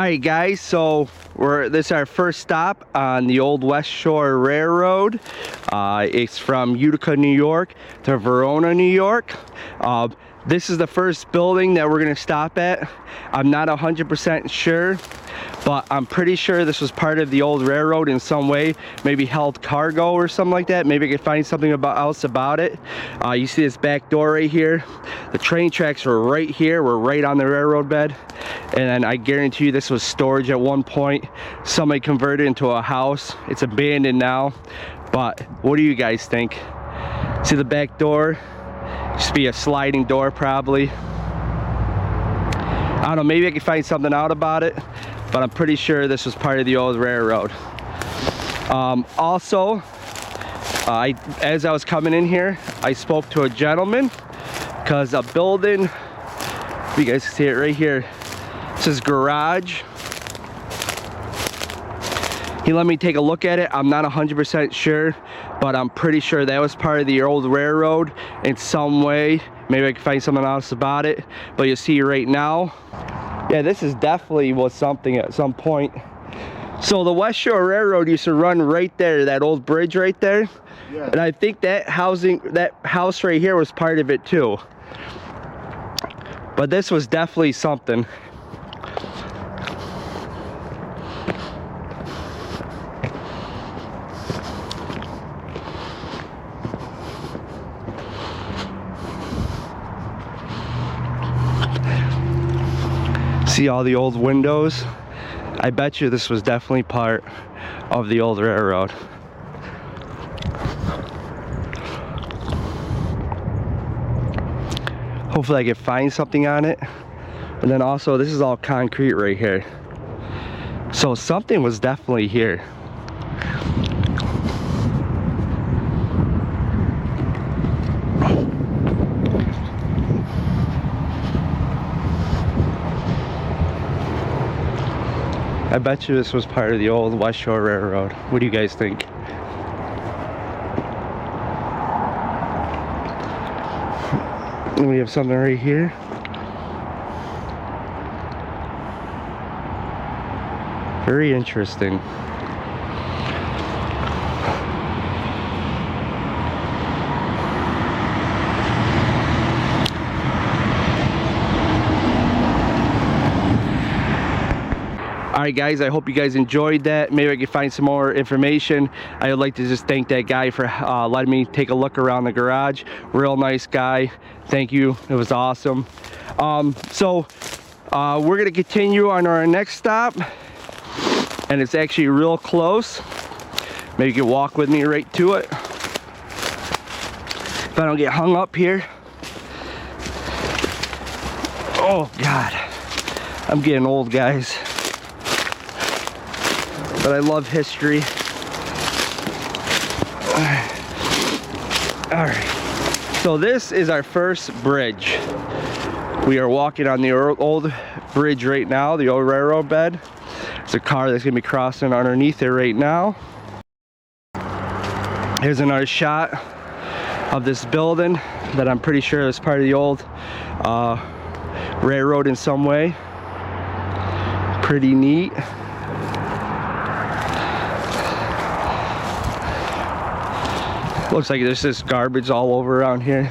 Alright guys, so this is our first stop on the old Westshore Railroad. It's from Utica, New York to Verona, New York. This is the first building that we're going to stop at. I'm not 100% sure, but I'm pretty sure this was part of the old railroad in some way. Maybe held cargo or something like that. Maybe I could find something else about it. You see this back door right here. The train tracks were right here. We're right on the railroad bed. And then I guarantee you this was storage at one point. Somebody converted it into a house. It's abandoned now. But what do you guys think? See the back door? Used to be a sliding door probably. I don't know, maybe I could find something out about it, but I'm pretty sure this was part of the old railroad. Also, as I was coming in here, I spoke to a gentleman because a building, you guys can see it right here, it says garage. He let me take a look at it. I'm not 100% sure, but I'm pretty sure that was part of the old railroad in some way. Maybe I can find something else about it, but you see right now, yeah, this is definitely was something at some point. So the Westshore Railroad used to run right there, that old bridge right there. Yeah. And I think that house right here was part of it too. But this was definitely something. See all the old windows? I bet you this was definitely part of the old railroad. Hopefully I can find something on it. And then also this is all concrete right here. So something was definitely here. I bet you this was part of the old Westshore Railroad. What do you guys think? And we have something right here. Very interesting. Alright guys, I hope you guys enjoyed that. Maybe I can find some more information. I would like to just thank that guy for letting me take a look around the garage. Real nice guy. Thank you. It was awesome. We're going to continue on our next stop. And it's actually real close. Maybe you can walk with me right to it. If I don't get hung up here. Oh God. I'm getting old, guys. But I love history. All right, so this is our first bridge. We are walking on the old bridge right now, the old railroad bed. There's a car that's gonna be crossing underneath it right now. Here's another shot of this building that I'm pretty sure is part of the old railroad in some way. Pretty neat. Looks like there's this garbage all over around here.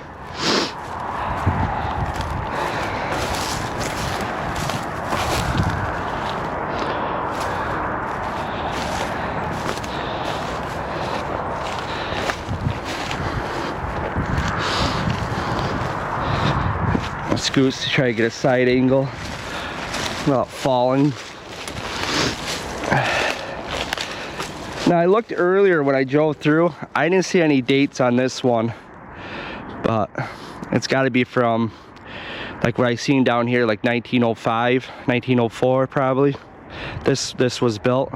I'll scoot to try to get a side angle without falling. Now I looked earlier when I drove through, I didn't see any dates on this one, but it's got to be from like what I seen down here, like 1905, 1904 probably. This was built.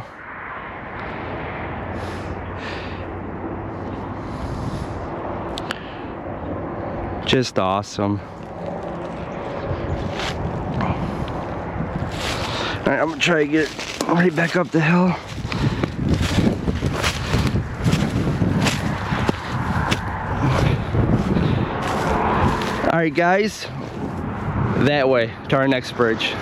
Just awesome. All right, I'm gonna try to get right back up the hill. All right, guys, that way to our next bridge.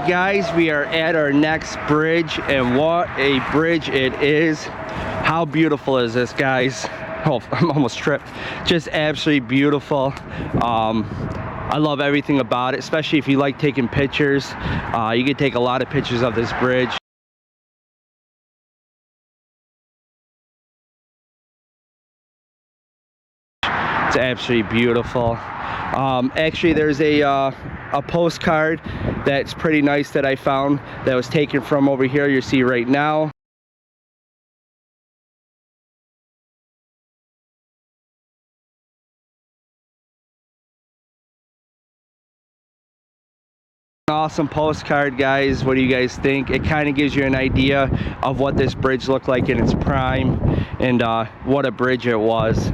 guys, we are at our next bridge, and what a bridge it is. How beautiful is this, guys? Oh, I'm almost tripped. Just absolutely beautiful. I love everything about it, especially if you like taking pictures. You can take a lot of pictures of this bridge. It's absolutely beautiful. Actually, there's a postcard that's pretty nice that I found that was taken from over here. You see right now. Awesome postcard, guys. What do you guys think? It kind of gives you an idea of what this bridge looked like in its prime, and what a bridge it was.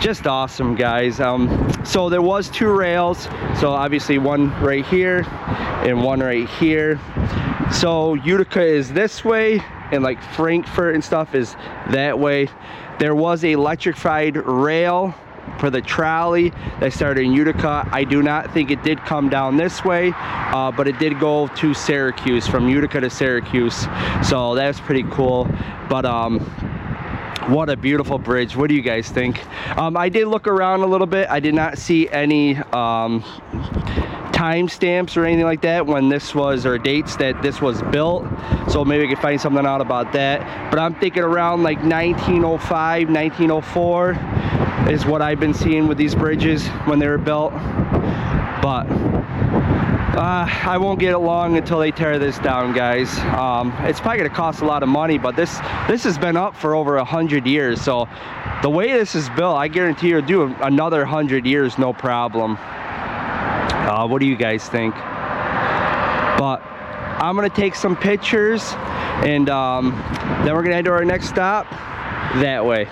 Just awesome, guys. So there was 2 rails, so obviously one right here and one right here. So Utica is this way, and like Frankfurt and stuff is that way. There was a electrified rail for the trolley that started in Utica. I do not think it did come down this way, but it did go to Syracuse, from Utica to Syracuse. So that's pretty cool. But what a beautiful bridge. What do you guys think? I did look around a little bit. I did not see any time stamps or anything like that when this was, or dates that this was built, so maybe I could find something out about that. But I'm thinking around like 1905, 1904 is what I've been seeing with these bridges when they were built. But I won't get it long until they tear this down, guys. It's probably gonna cost a lot of money, but this has been up for over 100 years. So the way this is built, I guarantee you'll do another 100 years, no problem. What do you guys think? But I'm gonna take some pictures, and then we're gonna head to our next stop that way.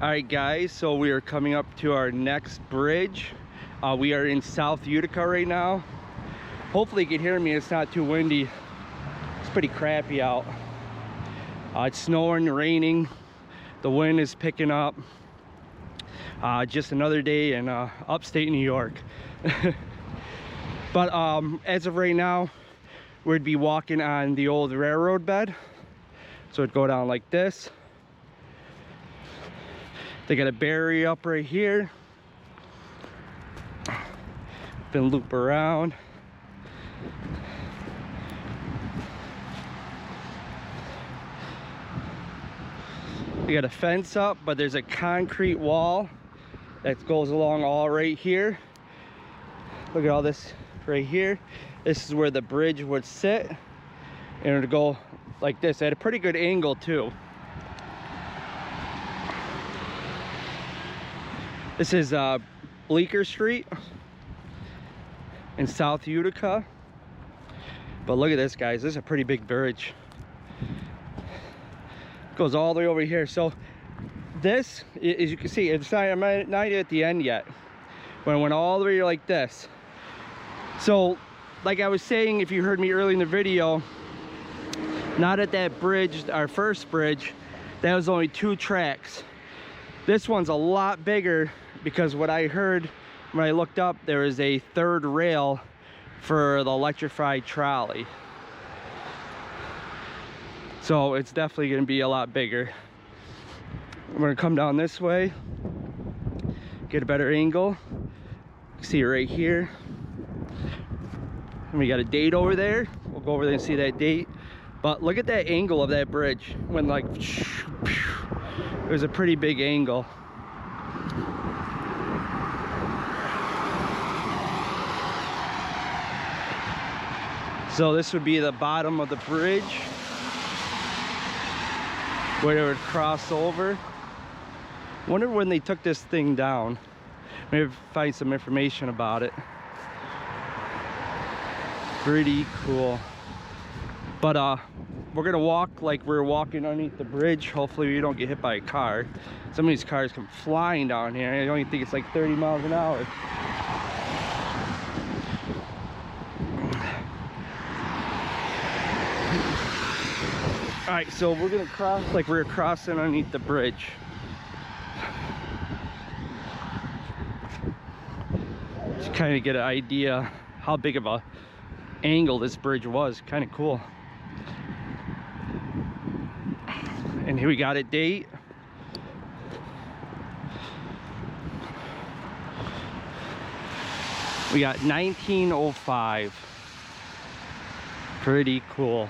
Alright guys, so we are coming up to our next bridge. We are in South Utica right now. Hopefully you can hear me, it's not too windy. It's pretty crappy out. It's snowing, raining, the wind is picking up. Just another day in upstate New York. But as of right now, we'd be walking on the old railroad bed. So it'd go down like this. They got a barrier up right here. Then loop around. We got a fence up, but there's a concrete wall that goes along all right here. Look at all this right here. This is where the bridge would sit, and it would go like this at a pretty good angle too. This is Bleecker Street. in South Utica. But look at this, guys. This is a pretty big bridge. It goes all the way over here. So this, as you can see, it's not at the end yet. When it went all the way like this. So, like I was saying, if you heard me early in the video, not at that bridge, our first bridge, that was only 2 tracks. This one's a lot bigger because what I heard when I looked up, there is a 3rd rail for the electrified trolley. So it's definitely going to be a lot bigger. I'm going to come down this way, get a better angle. See it right here. And we got a date over there. We'll go over there and see that date. But look at that angle of that bridge. When like, it was a pretty big angle. So this would be the bottom of the bridge where it would cross over. Wonder when they took this thing down. Maybe find some information about it. Pretty cool. But we're gonna walk like we're walking underneath the bridge. Hopefully we don't get hit by a car. Some of these cars come flying down here. I don't even think it's like 30 miles an hour. All right, so we're gonna cross like we're crossing underneath the bridge. Just kind of get an idea how big of a angle this bridge was. Kind of cool. And here we got a date. We got 1905. Pretty cool.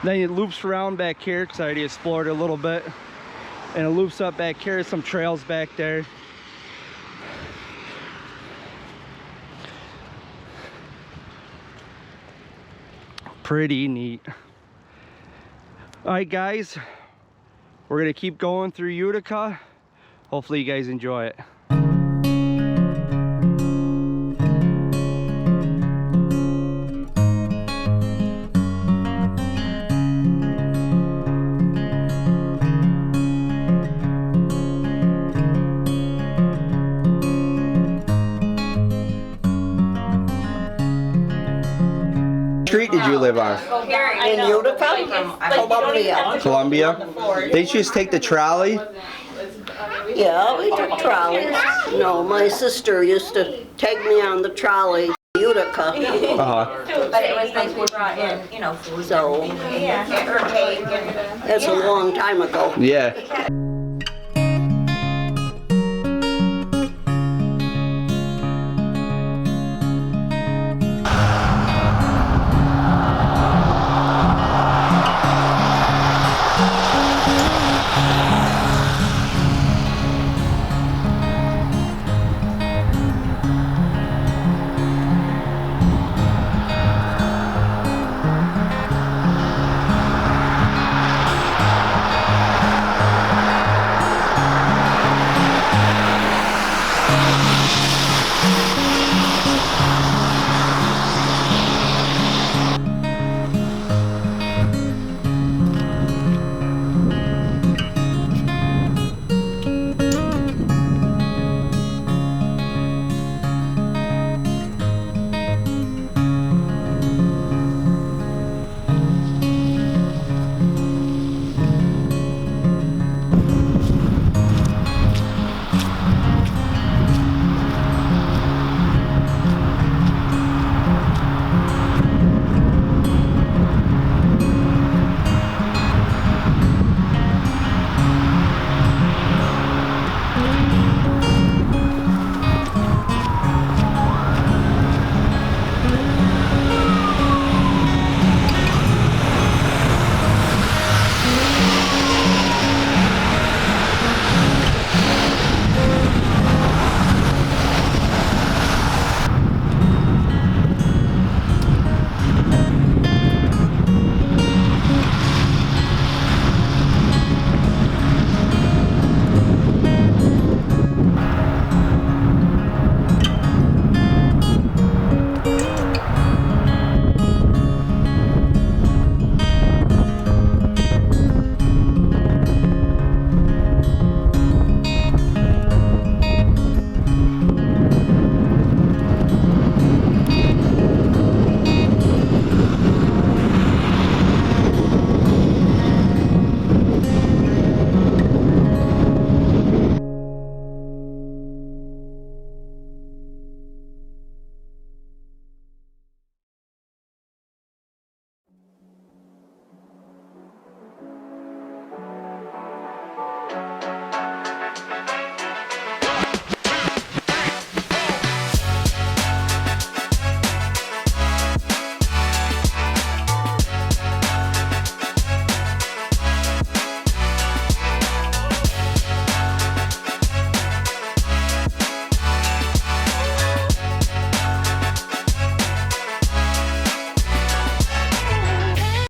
Then it loops around back here because I already explored it a little bit. And it loops up back here, some trails back there. Pretty neat. All right, guys, we're gonna keep going through Utica. Hopefully you guys enjoy it. Street did you live on? In Utica? Columbia? They just take the trolley? Yeah, we took trolleys. No, my sister used to take me on the trolley to Utica. But it was nice we brought in, you know, food So, or cake and that's a long time ago. Yeah.